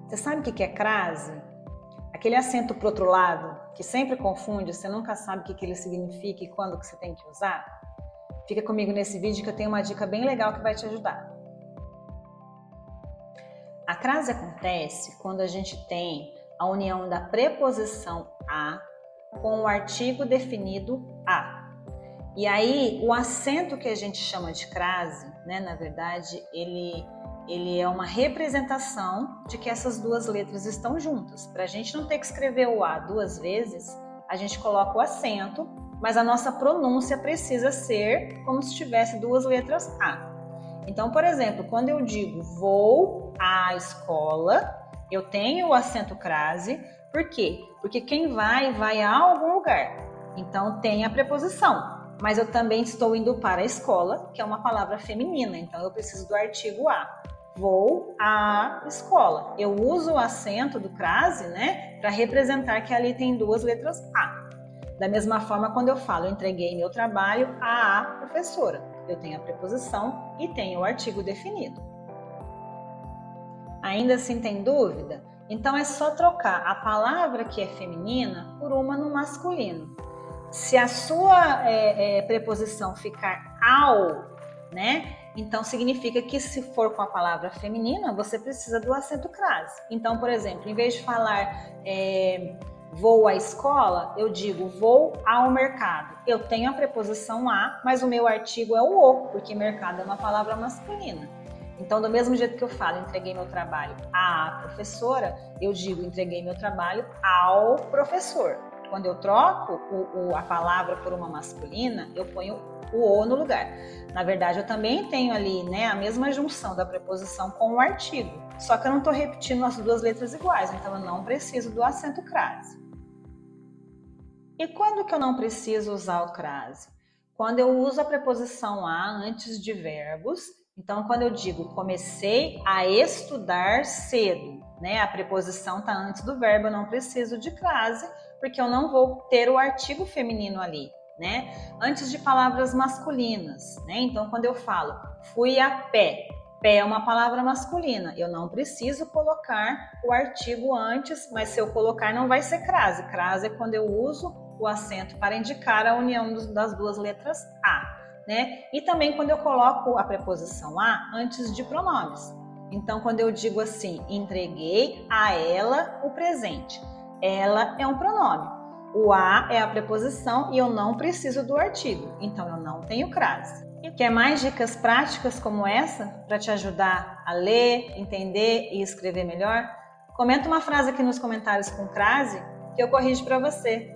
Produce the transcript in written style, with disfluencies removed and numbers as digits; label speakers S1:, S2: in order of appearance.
S1: Você sabe o que é crase? Aquele acento pro outro lado, que sempre confunde, você nunca sabe o que ele significa e quando que você tem que usar? Fica comigo nesse vídeo que eu tenho uma dica bem legal que vai te ajudar. A crase acontece quando a gente tem a união da preposição a com o artigo definido a. E aí, o acento que a gente chama de crase, né, na verdade, ele é uma representação de que essas duas letras estão juntas. Para a gente não ter que escrever o A duas vezes, a gente coloca o acento, mas a nossa pronúncia precisa ser como se tivesse duas letras A. Então, por exemplo, quando eu digo vou à escola, eu tenho o acento crase. Por quê? Porque quem vai a algum lugar. Então, tem a preposição. Mas eu também estou indo para a escola, que é uma palavra feminina. Então, eu preciso do artigo a. Vou à escola. Eu uso o acento do crase, né, para representar que ali tem duas letras A. Da mesma forma, quando eu falo, eu entreguei meu trabalho à professora. Eu tenho a preposição e tenho o artigo definido. Ainda assim tem dúvida? Então é só trocar a palavra que é feminina por uma no masculino. Se a sua preposição ficar ao, né? Então significa que se for com a palavra feminina, você precisa do acento crase. Então, por exemplo, em vez de falar vou à escola, eu digo vou ao mercado. Eu tenho a preposição a, mas o meu artigo é o, porque mercado é uma palavra masculina. Então, do mesmo jeito que eu falo, entreguei meu trabalho à professora, eu digo entreguei meu trabalho ao professor. Quando eu troco a palavra por uma masculina, eu ponho o no lugar. Na verdade, eu também tenho ali, né, a mesma junção da preposição com o artigo, só que eu não estou repetindo as duas letras iguais, então eu não preciso do acento crase. E quando que eu não preciso usar o crase? Quando eu uso a preposição a antes de verbos. Então, quando eu digo comecei a estudar cedo, né, a preposição está antes do verbo, eu não preciso de crase, porque eu não vou ter o artigo feminino ali, né? Antes de palavras masculinas, né? Então, quando eu falo fui a pé, pé é uma palavra masculina, eu não preciso colocar o artigo antes, mas se eu colocar não vai ser crase. Crase é quando eu uso o acento para indicar a união das duas letras a. Né? E também quando eu coloco a preposição a antes de pronomes. Então, quando eu digo assim, entreguei a ela o presente, ela é um pronome. O a é a preposição e eu não preciso do artigo, então eu não tenho crase. E quer mais dicas práticas como essa para te ajudar a ler, entender e escrever melhor? Comenta uma frase aqui nos comentários com crase que eu corrijo para você.